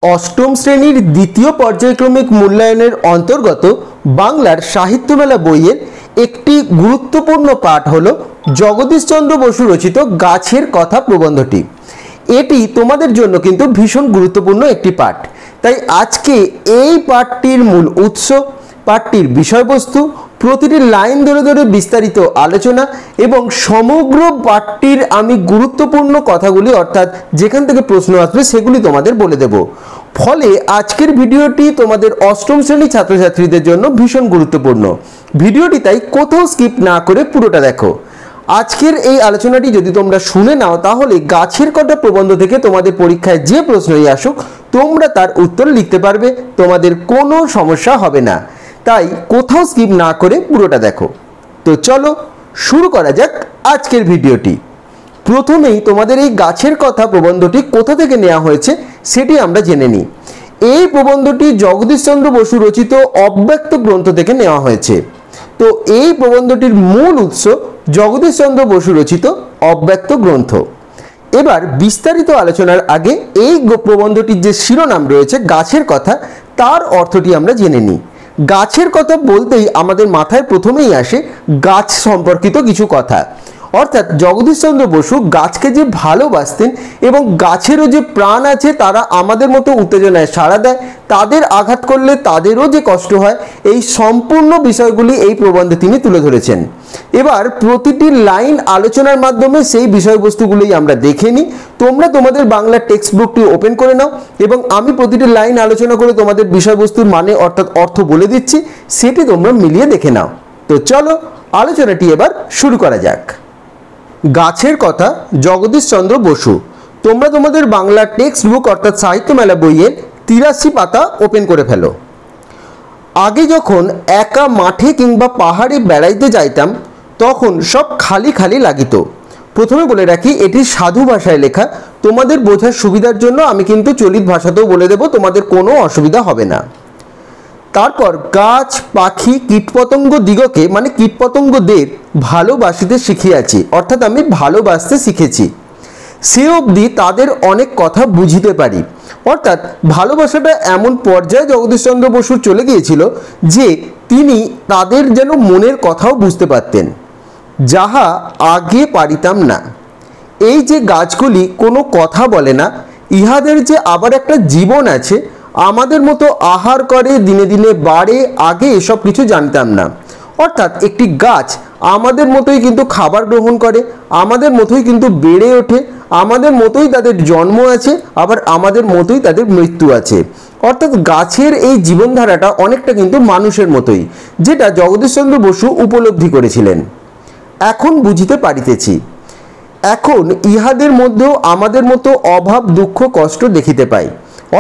অষ্টম শ্রেণীর দ্বিতীয় পর্যায়ক্রমিক মূল্যায়নের অন্তর্গত বাংলার সাহিত্য মেলা বইয়ের একটি গুরুত্বপূর্ণ পাঠ হলো জগদীশচন্দ্র বসু রচিত গাছের কথা প্রবন্ধটি। এটি তোমাদের জন্য কিন্তু ভীষণ গুরুত্বপূর্ণ একটি পাঠ। তাই আজকে এই পাঠটির মূল উৎস, পাঠটির বিষয়বস্তু, প্রতিটি লাইন ধরে ধরে বিস্তারিত আলোচনা এবং সমগ্র পাঠটির আমি গুরুত্বপূর্ণ কথাগুলি অর্থাৎ যেখান থেকে প্রশ্ন আসবে সেগুলি তোমাদের বলে দেব। ফলে আজকের ভিডিওটি তোমাদের অষ্টম শ্রেণী ছাত্রছাত্রীদের জন্য ভীষণ গুরুত্বপূর্ণ। ভিডিওটি তাই কোথাও স্কিপ না করে পুরোটা দেখো। আজকের এই আলোচনাটি যদি তোমরা শুনে নাও তাহলে গাছের কথা প্রবন্ধ থেকে তোমাদের পরীক্ষায় যে প্রশ্নই আসুক তোমরা তার উত্তর লিখতে পারবে, তোমাদের কোনো সমস্যা হবে না। তাই কোথাও স্কিপ না করে পুরোটা দেখো। তো চলো শুরু করা যাক আজকের ভিডিওটি। প্রথমেই তোমাদের এই গাছের কথা প্রবন্ধটি কোথা থেকে নেওয়া হয়েছে সেটি আমরা জেনে নিই। এই প্রবন্ধটি জগদীশচন্দ্র বসু রচিত অব্যক্ত গ্রন্থ থেকে নেওয়া হয়েছে। তো এই প্রবন্ধটির মূল উৎস জগদীশচন্দ্র বসু রচিত অব্যক্ত গ্রন্থ। এবার বিস্তারিত আলোচনার আগে এই প্রবন্ধটির যে শিরোনাম রয়েছে গাছের কথা, তার অর্থটি আমরা জেনে নিই। গাছের কথা বলতেই আমাদের মাথায় প্রথমেই আসে গাছ সম্পর্কিত কিছু কথা। অর্থাৎ জগদীশচন্দ্র বসু গাছকে যে ভালোবাসতেন এবং গাছেরও যে প্রাণ আছে, তারা আমাদের মতো উত্তেজনায় সাড়া দেয়, তাদের আঘাত করলে তাদেরও যে কষ্ট হয়, এই সম্পূর্ণ বিষয়গুলি এই প্রবন্ধে তিনি তুলে ধরেছেন। এবার প্রতিটি লাইন আলোচনার মাধ্যমে সেই বিষয়বস্তুগুলি আমরা দেখে নিই। তোমরা তোমাদের বাংলা টেক্সট বুকটি ওপেন করে নাও এবং আমি প্রতিটি লাইন আলোচনা করে তোমাদের বিষয়বস্তুর মানে অর্থাৎ অর্থ বলে দিচ্ছি, সেটি তোমরা মিলিয়ে দেখে নাও। তো চলো আলোচনাটি এবার শুরু করা যাক। গাছের কথা জগদীশচন্দ্র বসু। তোমরা তোমাদের বাংলা টেক্সট বুক অর্থাৎ সাহিত্য মেলা বইয়ের 83 পাতা ওপেন করে ফেলো। আগে যখন একা মাঠে কিংবা পাহাড়ে বেড়াইতে যাইতাম তখন সব খালি খালি লাগিত। প্রথমে বলে রাখি এটি সাধু ভাষায় লেখা, তোমাদের বোঝার সুবিধার জন্য আমি কিন্তু চলিত ভাষাতেও বলে দেব, তোমাদের কোনো অসুবিধা হবে না। তারপর গাছ পাখি কীটপতঙ্গ দিগকে মানে কীটপতঙ্গদের ভালোবাসিতে শিখিয়াছি, অর্থাৎ আমি ভালোবাসতে শিখেছি। সে অবধি তাদের অনেক কথা বুঝিতে পারি। অর্থাৎ ভালোবাসাটা এমন পর্যায়ে জগদীশচন্দ্র বসু চলে গিয়েছিল যে তিনি তাদের যেন মনের কথাও বুঝতে পারতেন, যাহা আগে পারিতাম না। এই যে গাছগুলি কোনো কথা বলে না, ইহাদের যে আবার একটা জীবন আছে, আমাদের মতো আহার করে, দিনে দিনে বাড়ে, আগে এসব কিছু জানতাম না। অর্থাৎ একটি গাছ আমাদের মতোই কিন্তু খাবার গ্রহণ করে, আমাদের মতোই কিন্তু বেড়ে ওঠে, আমাদের মতোই তাদের জন্ম আছে, আবার আমাদের মতোই তাদের মৃত্যু আছে। অর্থাৎ গাছের এই জীবনধারাটা অনেকটা কিন্তু মানুষের মতোই, যেটা জগদীশচন্দ্র বসু উপলব্ধি করেছিলেন। এখন বুঝিতে পারিতেছি, এখন ইহাদের মধ্যেও আমাদের মতো অভাব দুঃখ কষ্ট দেখিতে পাই।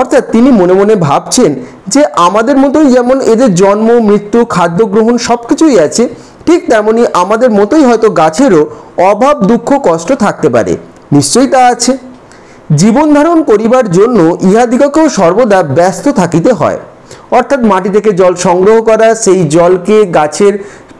অর্থাৎ তিনি মনে মনে ভাবছেন যে আমাদের মতোই যেমন এদের জন্ম মৃত্যু খাদ্য গ্রহণ সব কিছুই আছে, ঠিক তেমনি আমাদের মতোই হয়তো গাছেরও অভাব দুঃখ কষ্ট থাকতে পারে। নিশ্চয়ই তা আছে। জীবন ধারণ করিবার জন্য ইহাদিগকেও সর্বদা ব্যস্ত থাকিতে হয়। অর্থাৎ মাটি থেকে জল সংগ্রহ করা, সেই জলকে গাছের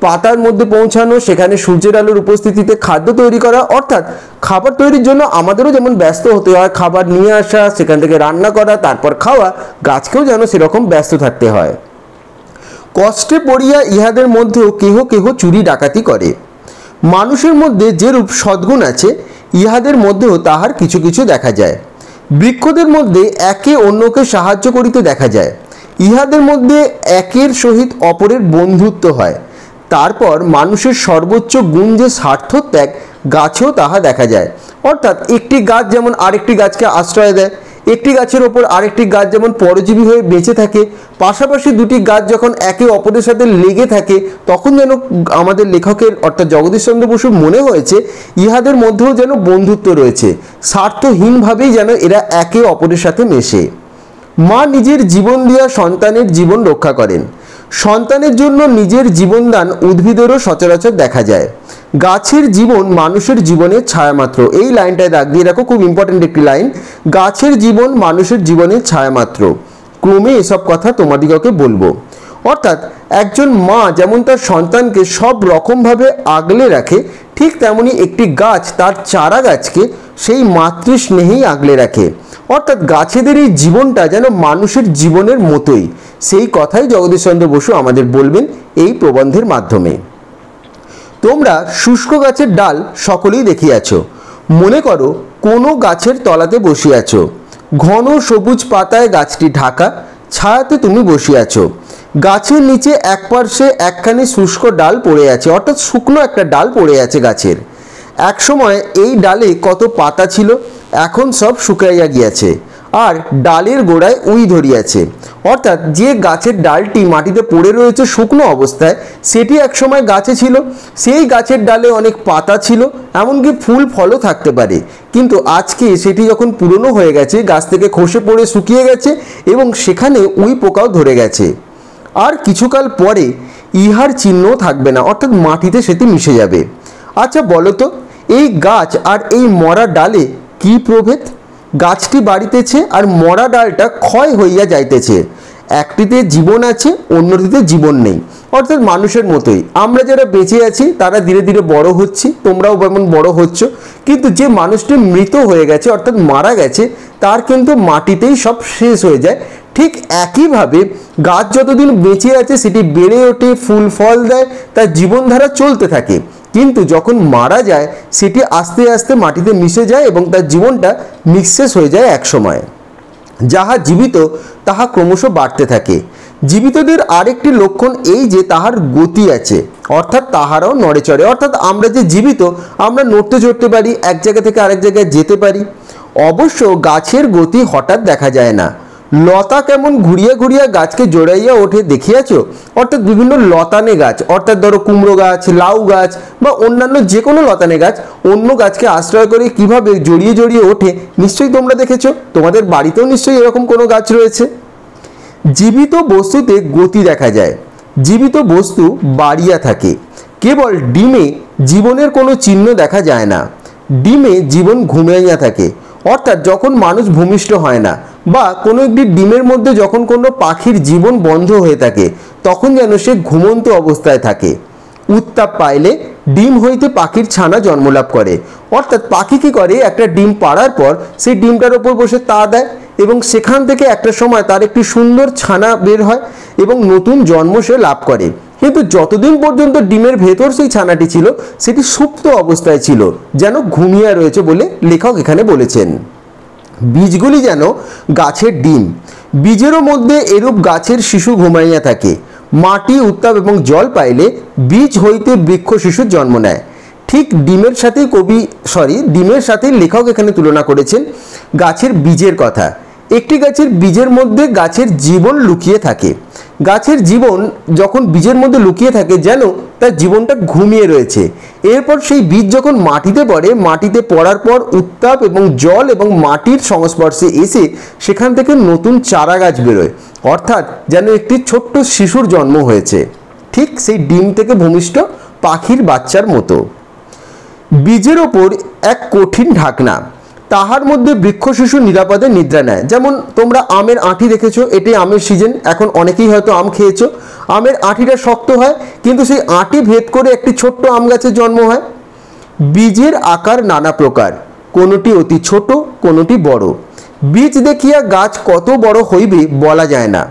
পাতার মধ্যে পৌঁছানো, সেখানে সূর্যের আলোর উপস্থিতিতে খাদ্য তৈরি করা। অর্থাৎ খাবার তৈরির জন্য আমাদেরও যেমন ব্যস্ত হতে হয়, খাবার নিয়ে আসা, সেখান থেকে রান্না করা, তারপর খাওয়া, গাছকেও যেন সেরকম ব্যস্ত থাকতে হয়। কষ্টে পড়িয়া ইহাদের মধ্যেও কেহ কেহ চুরি ডাকাতি করে। মানুষের মধ্যে যেরূপ সদ্গুণ আছে, ইহাদের মধ্যেও তাহার কিছু কিছু দেখা যায়। বৃক্ষদের মধ্যে একে অন্যকে সাহায্য করিতে দেখা যায়। ইহাদের মধ্যে একের সহিত অপরের বন্ধুত্ব হয়। তারপর মানুষের সর্বোচ্চ গুণ যে স্বার্থত্যাগ, গাছেও তাহা দেখা যায়। অর্থাৎ একটি গাছ যেমন আরেকটি গাছকে আশ্রয় দেয়, একটি গাছের ওপর আরেকটি গাছ যেমন পরজীবী হয়ে বেঁচে থাকে, পাশাপাশি দুটি গাছ যখন একে অপরের সাথে লেগে থাকে তখন যেন আমাদের লেখকের অর্থাৎ জগদীশচন্দ্র বসুর মনে হয়েছে ইহাদের মধ্যেও যেন বন্ধুত্ব রয়েছে, স্বার্থহীনভাবেই যেন এরা একে অপরের সাথে মেশে। মা নিজের জীবন দিয়া সন্তানের জীবন রক্ষা করেন। সন্তানের জন্য নিজের জীবনদান উদ্ভিদেরও সচরাচর দেখা যায়। গাছের জীবন মানুষের জীবনের ছায়ামাত্র। এই লাইনটায় দাগ দিয়ে রাখো, খুব ইম্পর্টেন্ট একটি লাইন। গাছের জীবন মানুষের জীবনের ছায়ামাত্র। ক্রমে এসব কথা তোমাদিগকে বলবো। অর্থাৎ একজন মা যেমন তার সন্তানকে সব রকমভাবে আগলে রাখে, ঠিক তেমনি একটি গাছ তার চারা গাছকে সেই মাতৃস্নেহেই আগলে রাখে। অর্থাৎ গাছেদের এই জীবনটা যেন মানুষের জীবনের মতোই, সেই কথাই জগদীশচন্দ্র বসু আমাদের বলবেন এই প্রবন্ধের মাধ্যমে। তোমরা শুষ্ক গাছের ডাল সকলেই দেখিয়াছ। মনে করো কোনো গাছের তলাতে বসিয়াছ, ঘন সবুজ পাতায় গাছটি ঢাকা, ছায়াতে তুমি বসিয়াছ। গাছের নিচে এক পার্শ্বে একখানি শুষ্ক ডাল পড়ে আছে, অর্থাৎ শুকনো একটা ডাল পড়ে আছে গাছের। এক সময় এই ডালে কত পাতা ছিল, এখন সব শুকাইয়া গিয়াছে, আর ডালের গোড়ায় উই ধরিয়াছে। অর্থাৎ যে গাছের ডালটি মাটিতে পড়ে রয়েছে শুকনো অবস্থায়, সেটি একসময় গাছে ছিল, সেই গাছের ডালে অনেক পাতা ছিল, এমনকি ফুল ফলও থাকতে পারে, কিন্তু আজকে সেটি যখন পুরনো হয়ে গেছে, গাছ থেকে খসে পড়ে শুকিয়ে গেছে এবং সেখানে উই পোকাও ধরে গেছে। আর কিছুকাল পরে ইহার চিহ্নও থাকবে না, অর্থাৎ মাটিতে সেটি মিশে যাবে। আচ্ছা বলো তো, এই গাছ আর এই মরা ডালে কি প্রভেদ? গাছটি বাড়িতেছে আর মরা ডালটা ক্ষয় হইয়া যাইতেছে। একটিতে জীবন আছে, অন্যটিতে জীবন নেই। অর্থাৎ মানুষের মতোই আমরা যারা বেঁচে আছি তারা ধীরে ধীরে বড় হচ্ছি, তোমরাও যেমন বড় হচ্ছ, কিন্তু যে মানুষটি মৃত হয়ে গেছে অর্থাৎ মারা গেছে, তার কিন্তু মাটিতেই সব শেষ হয়ে যায়। ঠিক একইভাবে গাছ যতদিন বেঁচে আছে সেটি বেড়ে ওঠে, ফুল ফল দেয়, তার জীবনধারা চলতে থাকে, কিন্তু যখন মারা যায় সেটি আস্তে আস্তে মাটিতে মিশে যায় এবং তার জীবনটা নিঃশেষ হয়ে যায় এক সময়। যাহা জীবিত তাহা ক্রমশ বাড়তে থাকে। জীবিতদের আরেকটি লক্ষণ এই যে তাহার গতি আছে, অর্থাৎ তাহারাও নড়ে চড়ে। অর্থাৎ আমরা যে জীবিত, আমরা নড়তে চড়তে পারি, এক জায়গা থেকে আরেক জায়গায় যেতে পারি। অবশ্য গাছের গতি হঠাৎ দেখা যায় না। লতা কেমন ঘুরিয়া ঘুরিয়া গাছকে জড়াইয়া ওঠে দেখিয়াছ? অর্থাৎ বিভিন্ন লতানে গাছ, অর্থাৎ ধরো কুমড়ো গাছ, লাউ গাছ বা অন্যান্য যে কোনো লতানে গাছ অন্য গাছকে আশ্রয় করে কিভাবে জড়িয়ে জড়িয়ে ওঠে নিশ্চয়ই তোমরা দেখেছো। তোমাদের বাড়িতেও নিশ্চয়ই এরকম কোনো গাছ রয়েছে। জীবিত বস্তুতে গতি দেখা যায়, জীবিত বস্তু বাড়িয়া থাকে। কেবল ডিমে জীবনের কোনো চিহ্ন দেখা যায় না। ডিমে জীবন ঘুমাইয়া থাকে, অর্থাৎ যখন মানুষ ভূমিষ্ঠ হয় না বা কোনো একটি ডিমের মধ্যে যখন কোনো পাখির জীবন বন্ধ হয়ে থাকে, তখন যেন সে ঘুমন্ত অবস্থায় থাকে। উত্তাপ পাইলে ডিম হইতে পাখির ছানা জন্মলাভ করে। অর্থাৎ পাখি কী করে, একটা ডিম পাড়ার পর সেই ডিমটার ওপর বসে তা দেয় এবং সেখান থেকে একটা সময় তার একটি সুন্দর ছানা বের হয় এবং নতুন জন্ম সে লাভ করে। কিন্তু যতদিন পর্যন্ত ডিমের ভেতর সেই ছানাটি ছিল সেটি সুপ্ত অবস্থায় ছিল, যেন ঘুমিয়ে রয়েছে বলে লেখক এখানে বলেছেন। বীজগুলি যেন গাছের ডিম, বীজেরও মধ্যে এরূপ গাছের শিশু ঘুমাইয়া থাকে। মাটি, উত্তাপ এবং জল পাইলে বীজ হইতে বৃক্ষ শিশুর জন্ম নেয়। ঠিক ডিমের সাথেই লেখক এখানে তুলনা করেছেন গাছের বীজের কথা। একটি গাছের বীজের মধ্যে গাছের জীবন লুকিয়ে থাকে। গাছের জীবন যখন বীজের মধ্যে লুকিয়ে থাকে যেন তার জীবনটা ঘুমিয়ে রয়েছে। এরপর সেই বীজ যখন মাটিতে পড়ে, মাটিতে পড়ার পর উত্তাপ এবং জল এবং মাটির সংস্পর্শে এসে সেখান থেকে নতুন চারা গাছ বেরোয়, অর্থাৎ যেন একটি ছোট্ট শিশুর জন্ম হয়েছে, ঠিক সেই ডিম থেকে ভূমিষ্ঠ পাখির বাচ্চার মতো। বীজের ওপর এক কঠিন ঢাকনা, তাহার মধ্যে বৃক্ষ শিশু নিরাপদে নিদ্রা নেয়। যেমন তোমরা আমের আঁটি দেখেছো, এটি আমের সিজন, এখন অনেকেই হয়তো আম খেয়েছো। আমের আঁটিটা শক্ত হয়, কিন্তু সেই আঁটি ভেদ করে একটি ছোট্ট আম গাছের জন্ম হয়। বীজের আকার নানা প্রকার, কোনোটি অতি ছোট, কোনোটি বড়। বীজ দেখিয়া গাছ কত বড় হইবে বলা যায় না।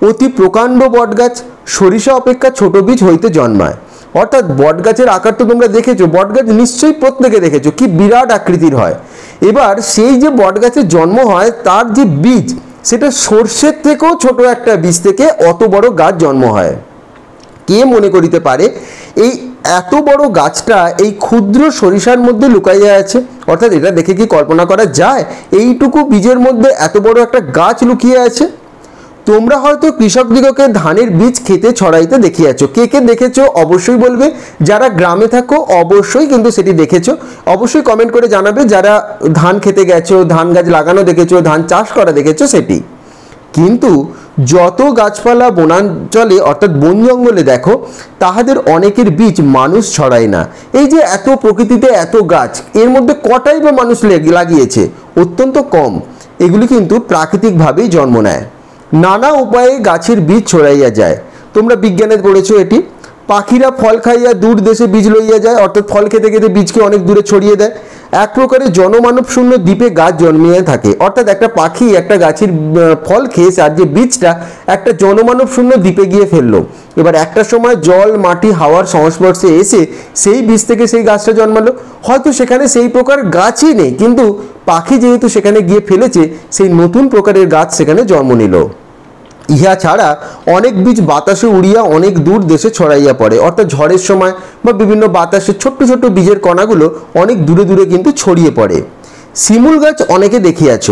অতি প্রকাণ্ড বটগাছ সরিষা অপেক্ষা ছোট বীজ হইতে জন্মায়। অর্থাৎ বটগাছের আকার তো তোমরা দেখেছো, বটগাছ নিশ্চয়ই প্রত্যেকে দেখেছো কি বিরাট আকৃতির হয়। এবার সেই যে বটগাছের জন্ম হয় তার যে বীজ, সেটা সর্ষের থেকেও ছোট একটা বীজ থেকে অত বড় গাছ জন্ম হয়। কে মনে করিতে পারে এই এত বড় গাছটা এই ক্ষুদ্র সরিষার মধ্যে লুকাইয়া আছে? অর্থাৎ এটা দেখে কি কল্পনা করা যায় এইটুকু বীজের মধ্যে এত বড় একটা গাছ লুকিয়ে আছে? তোমরা হয়তো কৃষকদিগকে ধানের বীজ খেতে ছড়াইতে দেখিয়াছো। কে কে দেখেছো অবশ্যই বলবে। যারা গ্রামে থাকো অবশ্যই কিন্তু সেটি দেখেছো, অবশ্যই কমেন্ট করে জানাবে। যারা ধান খেতে গেছো, ধান গাছ লাগানো দেখেছো, ধান চাষ করা দেখেছো সেটি। কিন্তু যত গাছপালা বনাঞ্চলে অর্থাৎ বন জঙ্গলে দেখো, তাহাদের অনেকের বীজ মানুষ ছড়ায় না। এই যে এত প্রকৃতিতে এত গাছ, এর মধ্যে কটাই বা মানুষ লাগিয়েছে? অত্যন্ত কম। এগুলি কিন্তু প্রাকৃতিকভাবেই জন্ম নেয়। নানা উপায়ে গাছের বীজ ছড়াইয়া যায়। তোমরা বিজ্ঞানে পড়েছো এটি। পাখিরা ফল খাইয়া দূর দেশে বীজ লইয়া যায়, অর্থাৎ ফল খেতে খেতে বীজকে অনেক দূরে ছড়িয়ে দেয়। এক প্রকারের জনমানব শূন্য দ্বীপে গাছ জন্মিয়ে থাকে, অর্থাৎ একটা পাখি একটা গাছের ফল খেয়েছে আর যে বীজটা একটা জনমানব শূন্য দ্বীপে গিয়ে ফেললো। এবার একটা সময় জল মাটি হাওয়ার সংস্পর্শে এসে সেই বীজ থেকে সেই গাছটা জন্মালো। হয়তো সেখানে সেই প্রকার গাছই নেই, কিন্তু পাখি যেহেতু সেখানে গিয়ে ফেলেছে, সেই নতুন প্রকারের গাছ সেখানে জন্ম নিল। ইহা ছাড়া অনেক বীজ বাতাসে উড়িয়া অনেক দূর দেশে ছড়াইয়া পড়ে, অর্থাৎ ঝড়ের সময় বা বিভিন্ন বাতাসে ছোট্ট ছোট্ট বীজের কণাগুলো অনেক দূরে দূরে কিন্তু ছড়িয়ে পড়ে। শিমুল গাছ অনেকে দেখিয়াছ।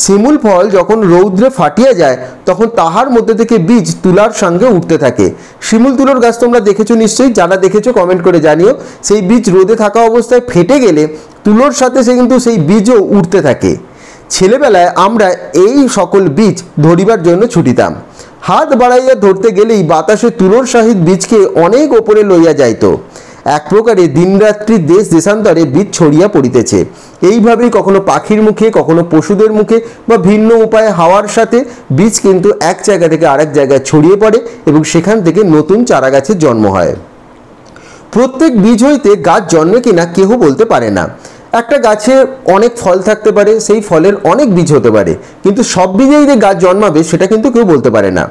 শিমুল ফল যখন রৌদ্রে ফাটিয়া যায় তখন তাহার মধ্যে থেকে বীজ তুলার সঙ্গে উঠতে থাকে। শিমুল তুলোর গাছ তোমরা দেখেছো নিশ্চয়ই, যারা দেখেছো কমেন্ট করে জানিও। সেই বীজ রোদে থাকা অবস্থায় ফেটে গেলে তুলোর সাথে সে কিন্তু সেই বীজও উঠতে থাকে। ছেলেবেলায় আমরা এই সকল বীজ ধরিবার জন্য ছুটিতাম। হাত বাড়াইয়া ধরতে গেলেই বাতাসে তুলোর সহিত বীজকে অনেক ওপরে লইয়া যাইত। এক প্রকারে দিনরাত্রি দেশ দেশান্তরে বীজ ছড়িয়া পড়িতেছে। এইভাবেই কখনো পাখির মুখে, কখনো পশুদের মুখে বা ভিন্ন উপায়ে হাওয়ার সাথে বীজ কিন্তু এক জায়গা থেকে আরেক জায়গায় ছড়িয়ে পড়ে এবং সেখান থেকে নতুন চারা গাছের জন্ম হয়। প্রত্যেক বীজ হইতে গাছ জন্মে কিনা কেহ বলতে পারে না। একটা গাছে অনেক ফল থাকতে পারে, সেই ফলের অনেক বীজ হতে পারে, কিন্তু সব বীজেই যে গাছ জন্মাবে সেটা কিন্তু কেউ বলতে পারে না।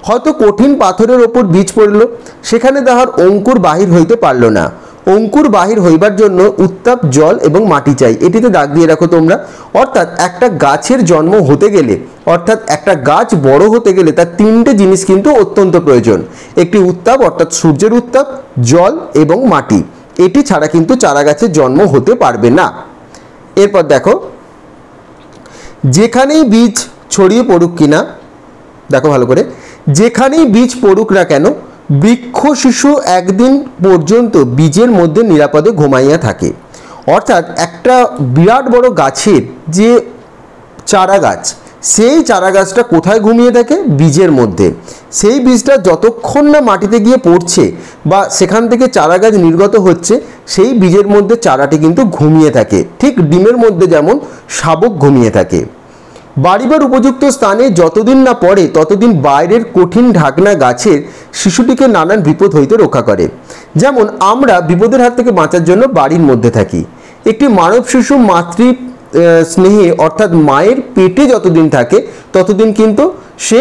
হয়তো কঠিন পাথরের ওপর বীজ পড়ল, সেখানে তাহার অঙ্কুর বাহির হইতে পারল না। অঙ্কুর বাহির হইবার জন্য উত্তাপ, জল এবং মাটি চাই। এটিতে দাগ দিয়ে রাখো তোমরা। অর্থাৎ একটা গাছের জন্ম হতে গেলে, অর্থাৎ একটা গাছ বড় হতে গেলে তার তিনটে জিনিস কিন্তু অত্যন্ত প্রয়োজন। একটি উত্তাপ, অর্থাৎ সূর্যের উত্তাপ, জল এবং মাটি। এটি ছাড়া কিন্তু চারা গাছের জন্ম হতে পারবে না। এরপর দেখো, যেখানেই বীজ ছড়িয়ে পড়ুক কিনা, দেখো ভালো করে, যেখানেই বীজ পড়ুক না কেন বৃক্ষ শিশু একদিন পর্যন্ত বীজের মধ্যে নিরাপদে ঘুমাইয়া থাকে। অর্থাৎ একটা বিরাট বড় গাছের যে চারা গাছ, সেই চারা গাছটা কোথায় ঘুমিয়ে থাকে? বীজের মধ্যে। সেই বীজটা যতক্ষণ না মাটিতে গিয়ে পড়ছে বা সেখান থেকে চারা গাছ নির্গত হচ্ছে, সেই বীজের মধ্যে চারাটি কিন্তু ঘুমিয়ে থাকে। ঠিক ডিমের মধ্যে যেমন শাবক ঘুমিয়ে থাকে। বাড়িবার উপযুক্ত স্থানে যতদিন না পড়ে ততদিন বাইরের কঠিন ঢাকনা গাছের শিশুটিকে নানান বিপদ হইতে রক্ষা করে। যেমন আমরা বিপদের হাত থেকে বাঁচার জন্য বাড়ির মধ্যে থাকি। একটি মানব শিশু মাতৃ স্নেহে, অর্থাৎ মায়ের পেটে যতদিন থাকে ততদিন কিন্তু সে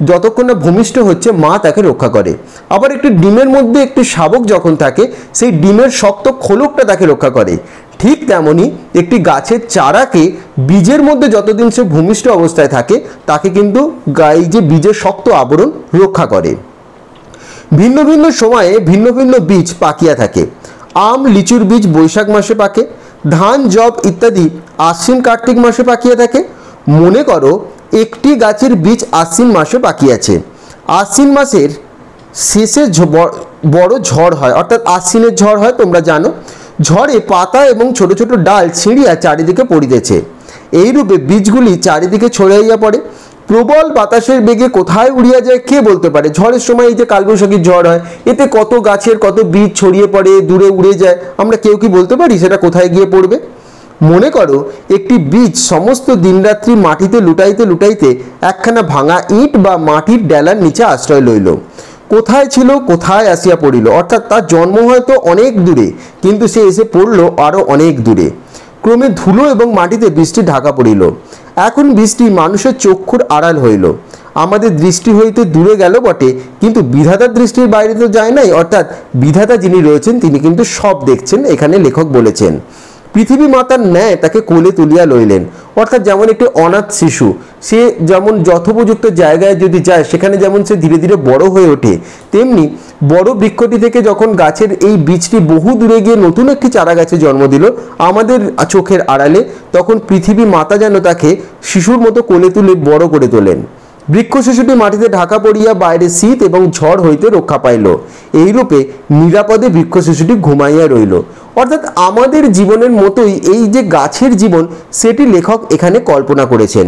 যতক্ষণ না ভূমিষ্ঠ হচ্ছে মা তাকে রক্ষা করে। আবার একটি ডিমের মধ্যে একটি শাবক যখন থাকে, সেই ডিমের শক্ত খোলকটা তাকে রক্ষা করে। ঠিক তেমনি একটি গাছের চারাকে বীজের মধ্যে যতদিন সে ভূমিষ্ঠ অবস্থায় থাকে তাকে কিন্তু এই যে বীজের শক্ত আবরণ রক্ষা করে। ভিন্ন ভিন্ন সময়ে ভিন্ন ভিন্ন বীজ পাকিয়া থাকে। আম লিচুর বীজ বৈশাখ মাসে পাকে, ধান জব ইত্যাদি আশ্বিন কার্তিক মাসে পাকিয়া থাকে। মনে করো একটি গাছের বীজ আশ্বিন মাসে পাকিয়াছে। আশ্বিন মাসের শেষে বড় ঝড় হয়, অর্থাৎ আশ্বিনের ঝড় হয়, তোমরা জানো। ঝড়ে পাতা এবং ছোট ছোট ডাল ছিঁড়িয়া চারিদিকে পড়িতেছে। এইরূপে বীজগুলি চারিদিকে ছড়াইয়া পড়ে। প্রবল বাতাসের বেগে কোথায় উড়িয়া যায় কে বলতে পারে? ঝড়ের সময় এই যে কালবৈশাখীর ঝড় হয়, এতে কত গাছের কত বীজ ছড়িয়ে পড়ে, দূরে উড়ে যায়, আমরা কেউ কি বলতে পারি সেটা কোথায় গিয়ে পড়বে? মনে করো একটি বীজ সমস্ত দিনরাত্রি মাটিতে লুটাইতে লুটাইতে একখানা ভাঙা ইট বা মাটির ডেলার নিচে আশ্রয় লইল। কোথায় ছিল, কোথায় আসিয়া পড়িল, অর্থাৎ তার জন্ম হয়তো অনেক দূরে, কিন্তু সে এসে পড়ল আরও অনেক দূরে। ক্রমে ধুলো এবং মাটিতে বৃষ্টি ঢাকা পড়িল। এখন বৃষ্টি মানুষের চক্ষুর আড়াল হইল। আমাদের দৃষ্টি হইতে দূরে গেল বটে, কিন্তু বিধাতার দৃষ্টির বাইরে তো যায় নাই। অর্থাৎ বিধাতা যিনি রয়েছেন তিনি কিন্তু সব দেখছেন, এখানে লেখক বলেছেন। পৃথিবী মাতার ন্যায় তাকে কোলে তুলিয়া লইলেন। অর্থাৎ যেমন একটি অনাথ শিশু, সে যেমন যথোপযুক্ত জায়গায় যদি যায় সেখানে যেমন সে ধীরে ধীরে বড় হয়ে ওঠে, তেমনি বড় বৃক্ষটি থেকে যখন গাছের এই বীজটি বহু দূরে গিয়ে নতুন একটি চারা গাছে জন্ম দিল আমাদের চোখের আড়ালে, তখন পৃথিবী মাতা যেন তাকে শিশুর মতো কোলে তুলে বড় করে তোলেন। বৃক্ষ শিশুটি মাটিতে ঢাকা পড়িয়া বাইরে শীত এবং ঝড় হইতে রক্ষা পাইল। এইরূপে নিরাপদে বৃক্ষ শিশুটি ঘুমাইয়া রইল। অর্থাৎ আমাদের জীবনের মতোই এই যে গাছের জীবন, সেটি লেখক এখানে কল্পনা করেছেন।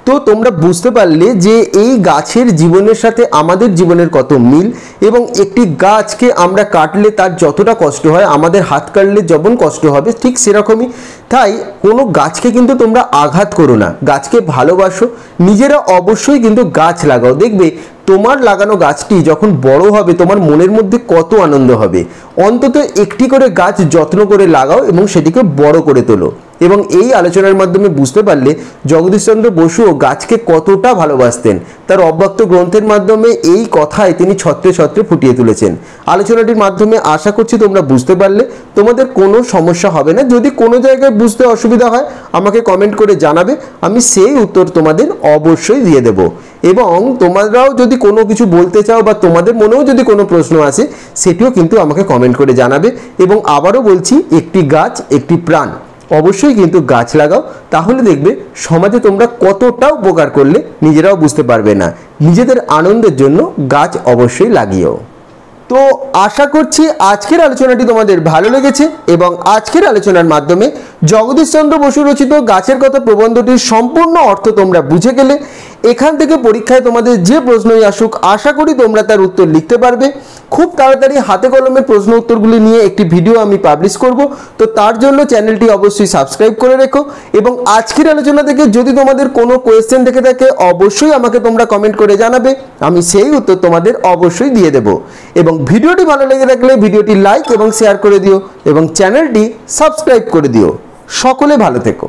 তো তোমরা বুঝতে পারলে যে এই গাছের জীবনের সাথে আমাদের জীবনের কত মিল, এবং একটি গাছকে আমরা কাটলে তার যতটা কষ্ট হয়, আমাদের হাত কাটলে যেমন কষ্ট হবে ঠিক সেরকমই। তাই কোনো গাছকে কিন্তু তোমরা আঘাত করো না, গাছকে ভালোবাসো, নিজেরা অবশ্যই কিন্তু গাছ লাগাও। দেখবে তোমার লাগানো গাছটি যখন বড় হবে তোমার মনের মধ্যে কত আনন্দ হবে। অন্তত একটি করে গাছ যত্ন করে লাগাও এবং সেটিকে বড় করে তোলো। এবং এই আলোচনার মাধ্যমে বুঝতে পারলে জগদীশচন্দ্র বসুও গাছকে কতটা ভালোবাসতেন। তার অব্যক্ত গ্রন্থের মাধ্যমে এই কথায় তিনি ছত্রে ছত্রে ফুটিয়ে তুলেছেন। আলোচনাটির মাধ্যমে আশা করছি তোমরা বুঝতে পারলে, তোমাদের কোনো সমস্যা হবে না। যদি কোনো জায়গায় বুঝতে অসুবিধা হয় আমাকে কমেন্ট করে জানাবে, আমি সেই উত্তর তোমাদের অবশ্যই দিয়ে দেব। এবং তোমরাও যদি কোনো কিছু বলতে চাও বা তোমাদের মনেও যদি কোনো প্রশ্ন আসে সেটিও কিন্তু আমাকে কমেন্ট করে জানাবে। এবং আবারও বলছি, একটি গাছ একটি প্রাণ, অবশ্যই কিন্তু গাছ লাগাও, তাহলে দেখবে সমাজে তোমরা কতটা উপকার করলে নিজেরাও বুঝতে পারবে না। নিজেদের আনন্দের জন্য গাছ অবশ্যই লাগিও। তো আশা করছি আজকের আলোচনাটি তোমাদের ভালো লেগেছে এবং আজকের আলোচনার মাধ্যমে জগদীশচন্দ্র বসু রচিত গাছের কথা প্রবন্ধটির সম্পূর্ণ অর্থ তোমরা বুঝে গেলে। এখান থেকে পরীক্ষায় তোমাদের যে প্রশ্নই আসুক আশা করি তোমরা তার উত্তর লিখতে পারবে। খুব তাড়াতাড়ি হাতে কলমে প্রশ্ন উত্তরগুলি নিয়ে একটি ভিডিও আমি পাবলিশ করব, তো তার জন্য চ্যানেলটি অবশ্যই সাবস্ক্রাইব করে রেখো। এবং আজকের আলোচনা থেকে যদি তোমাদের কোনো কোয়েশ্চেন থেকে থাকে অবশ্যই আমাকে তোমরা কমেন্ট করে জানাবে, আমি সেই উত্তর তোমাদের অবশ্যই দিয়ে দেব। এবং ভিডিওটি ভালো লেগে থাকলে ভিডিওটি লাইক এবং শেয়ার করে দিও এবং চ্যানেলটি সাবস্ক্রাইব করে দিও। সকলে ভালো থেকো।